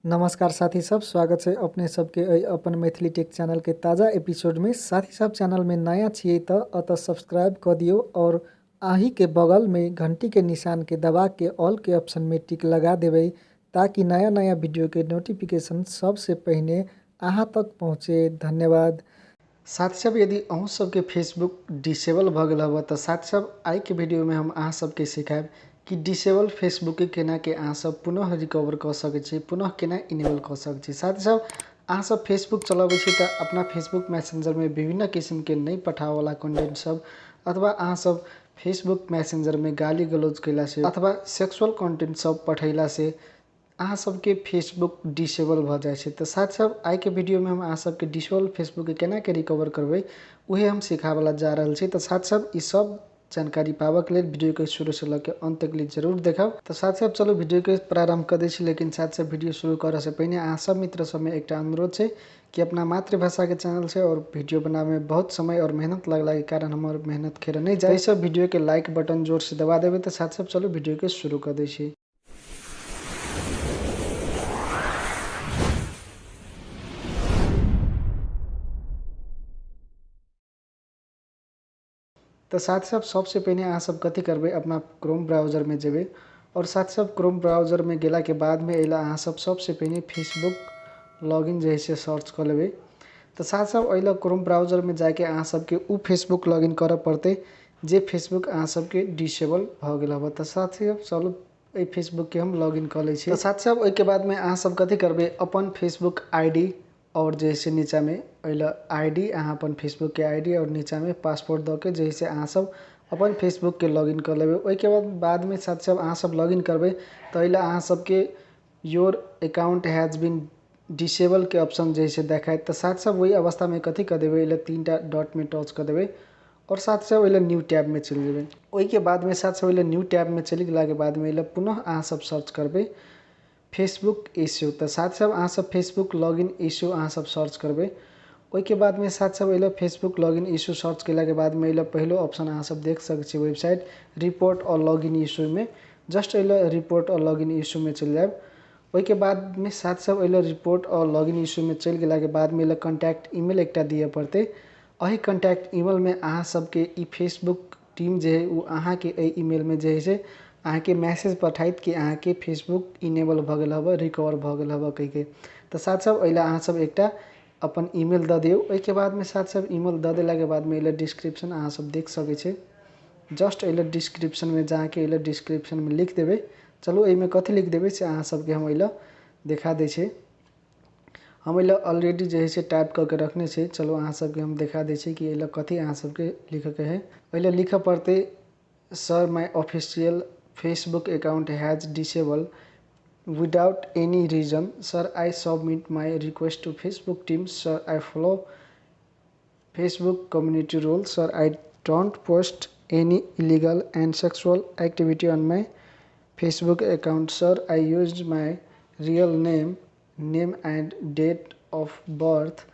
नमस्कार साथी सब, स्वागत है अपने सबके अपन मैथिली टेक चैनल के ताज़ा एपिसोड में। साथी सब चैनल में नया छिए तो अत सब्सक्राइब कर दियो और आही के बगल में घंटी के निशान के दबा के ऑल के ऑप्शन में टिक लगा देवे ताकि नया नया वीडियो के नोटिफिकेशन सबसे पहले अहाँ तक पहुँचे। धन्यवाद। साथी सब यदि अहूँ सबके फेसबुक डिसेबल भ गल हब तो साथी सब आई के वीडियो में हम अहाँ सबके सिखाएब कि डिसेबल फेसबुक के केना के अहाँ सब पुनः रिकवर कर सकै छी, पुनः केना इनेबल कर सकै छी। साथी सब अहाँ सब फेसबुक चलाबै छी त अपना फेसबुक मैसेंजर में विभिन्न किस्म के नहीं पठावे वाला कंटेंट सब अथवा अहाँ सब फेसबुक मैसेंजर में गाली गलौज कैला से अथवा सेक्सुअल कंटेंट सब पठैला से अहाँ सबके फेसबुक डिसेबल भ जाए छै। तो साथ सब आई के वीडियो में हम अहाँ सबके डिसेबल फेसबुक के केना के रिकवर करबै उहे हम सिखावला जा रहल छी। तो साथ सब ई सब जानकारी पावे के लिए वीडियो के शुरू से लेकर अंत तक जरूर देखब। तो साथ सब चलो वीडियो के प्रारंभ कर दै छी, लेकिन साथ सब वीडियो शुरू करे से पहले अहाँ सब मित्र सब में एक अनुरोध है कि अपना मातृभाषा के चैनल से और वीडियो बनावे में बहुत समय और मेहनत लगला के कारण हमार मेहनत खेर नहीं जाए, सब वीडियो के लाइक बटन जोर से दबा देवे। तो साथ सब चलो वीडियो के शुरू कर दै छी। तो साथ सब सबसे पहले अहाँ सब कथी करबे, अपना क्रोम ब्राउजर में जेबे और साथ सब क्रोम ब्राउजर में गेला के बाद में एला अहाँ सब सबसे पहले फेसबुक लॉगिन जैसे सर्च कर लेबे। तो साथ सब अइला क्रोम ब्राउजर में जाके अहाँ सबके उ फेसबुक लॉगिन करे पड़ते जे फेसबुक अहाँ सबके डिसेबल भ गेल हबा। तो साथ सब चलो ए फेसबुक के हम लॉगिन कर ले छी। तो साथ सब ओइ के बाद में अहाँ सब कथी करबे, अपन फेसबुक आईडी और जैसे नीचा में अइला आईडी अहाँ अपन फेसबुक के आईडी और नीचा में पासवर्ड द के जैसे अहाँ सब अपन फेसबुक के लॉगिन कर लेबे। ओइ के बाद में साथ सब अहाँ सब लॉगिन करबे तो अइला अहाँ सबके your account has been disable के ऑप्शन जैसे देखाए। तो साथ सब वही अवस्था में कथी कर देबे, अइला 3टा डॉट में टच कर देबे और साथ सब अइला न्यू टैब में चल जेबे। ओइ के बाद में साथ सब अइला न्यू टैब में चली गेला के बाद में अइला पुनः अहाँ सब सर्च करबे फेसबुक इश्यू। तो साथ सब अहाँ सब फेसबुक लॉगिन इश्यू अहाँ सब सर्च करबे। ओइ के बाद में साथ सब अइला फेसबुक लॉगिन इश्यू सर्च केला के बाद में अइला पहलो ऑप्शन अहाँ सब देख सकै छी वेबसाइट रिपोर्ट और लॉगिन इश्यू में जस्ट अइला रिपोर्ट और लॉगिन इश्यू में चल जाए। ओइ के बाद में साथ सब अइला रिपोर्ट और लॉगिन इश्यू में चल गेला के बाद में अइला कॉन्टैक्ट ईमेल एकटा दिए पड़ते। अही कॉन्टैक्ट ईमेल में अहाँ सबके ई फेसबुक टीम जे है उ अहाँ के ए ईमेल में जे है से अहाँ के मैसेज पठाइत कि अहाँ के फेसबुक इनेबल भ गेल हबा, रिकवर भ गेल हबा कह के। तो साथ सब अइला अहाँ सब एकटा अपन ईमेल द दियो। ओइ के बाद में साथ सब ईमेल द देला के बाद में अइला डिस्क्रिप्शन अहाँ सब देख सकै छी। जस्ट अइला डिस्क्रिप्शन में जाके अइला डिस्क्रिप्शन में लिख देबे। चलो एहि में कथी लिख देबे से अहाँ सबके हम अइला देखा दै छी। हम अइला ऑलरेडी जे है से टाइप करके रखने छी। चलो अहाँ सबके हम देखा दै छी कि अइला कथी अहाँ सबके लिखे के है। अइला लिखे पड़ते sir my official Facebook account has disabled without any reason. Sir, I submit my request to Facebook team. Sir, I follow Facebook community rules. Sir, I don't post any illegal and sexual activity on my Facebook account. Sir, I used my real name and date of birth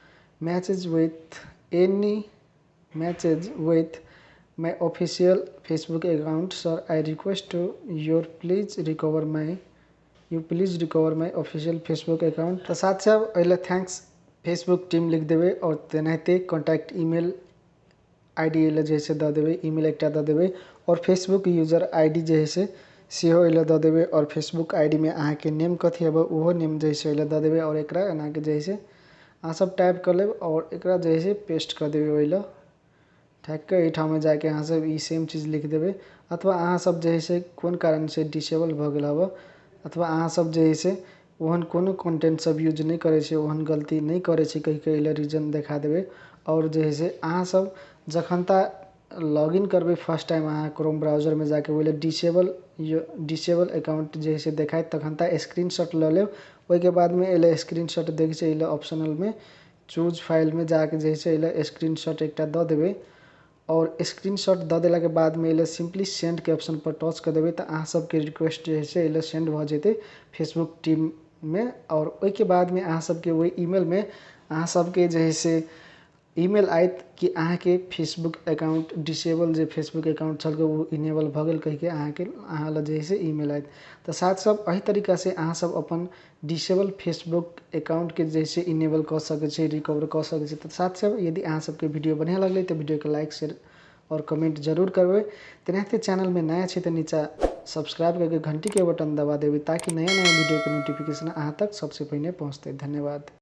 matches with my official Facebook account. Sir, I request to you please recover my official Facebook account. तो साथ सब अइला thanks Facebook team लिख देबे और तेनाहिते contact email ID अइला जैसे द देबे, ईमेल एकटा द देबे और फेसबुक यूजर आईडी जे है से सेहो अइला द देबे और फेसबुक आईडी में अहाँ के नेम कथी हेबे उहो नेम जैसे अइला द देबे और एकरा एना के जैसे अहाँ सब टाइप कर लेब और एकरा जैसे पेस्ट कर देबे। अइला ठेक के एठाम में जाके अहाँ सब ई सेम चीज लिख देबे। अथवा अहाँ सब जे है से कोन कारण से डिसेबल भ गेल हबा अथवा अहाँ सब जे है से ओहन कोनो कंटेंट सब यूज नहीं करे छे, ओहन गलती नहीं करे छे कह के अइला रीजन देखा देबे। और जे है से अहाँ सब जखनता लॉगिन करबे फर्स्ट टाइम अहाँ क्रोम ब्राउजर में जाके ओइला डिसेबल अकाउंट जे है से देखाए तखनता स्क्रीनशॉट ल लेब। ओइ के बाद में अइला स्क्रीनशॉट देख से अइला ऑप्शनल में चूज फाइल में जाके जे है से अइला स्क्रीनशॉट एकटा द देबे और स्क्रीनशॉट द देला के बाद में अइला सिंपली सेंड के ऑप्शन पर टच कर देबे। तो अहाँ सबके रिक्वेस्ट जे है से अइला सेंड भ जेते फेसबुक टीम में। और ओइ के बाद में अहाँ सबके वही ईमेल में अहाँ सबके जे है से ईमेल आयत कि अहाँके फेसबुक अकाउंट डिसेबल जे फेसबुक अकाउंट छल वो इनेबल भ गेल कहिके अहाँ ल जे है से ईमेल आयत। तो साथ सब एही तरीका से अहाँ सब अपन डिसेबल फेसबुक अकाउंट के जैसे इनेबल कर सके छे, रिकवर कर सके छे। तो साथ सब यदि अहाँ सबके वीडियो बढ़िया लगले तो वीडियो के लाइक शेयर और कमेंट जरूर करबे। तेनाहिते चैनल में नया छे तो नीचा सब्सक्राइब करके घंटी के बटन दबा देबे ताकि नया नया वीडियो के नोटिफिकेशन अहाँ तक सबसे पहले पहुँचते। धन्यवाद।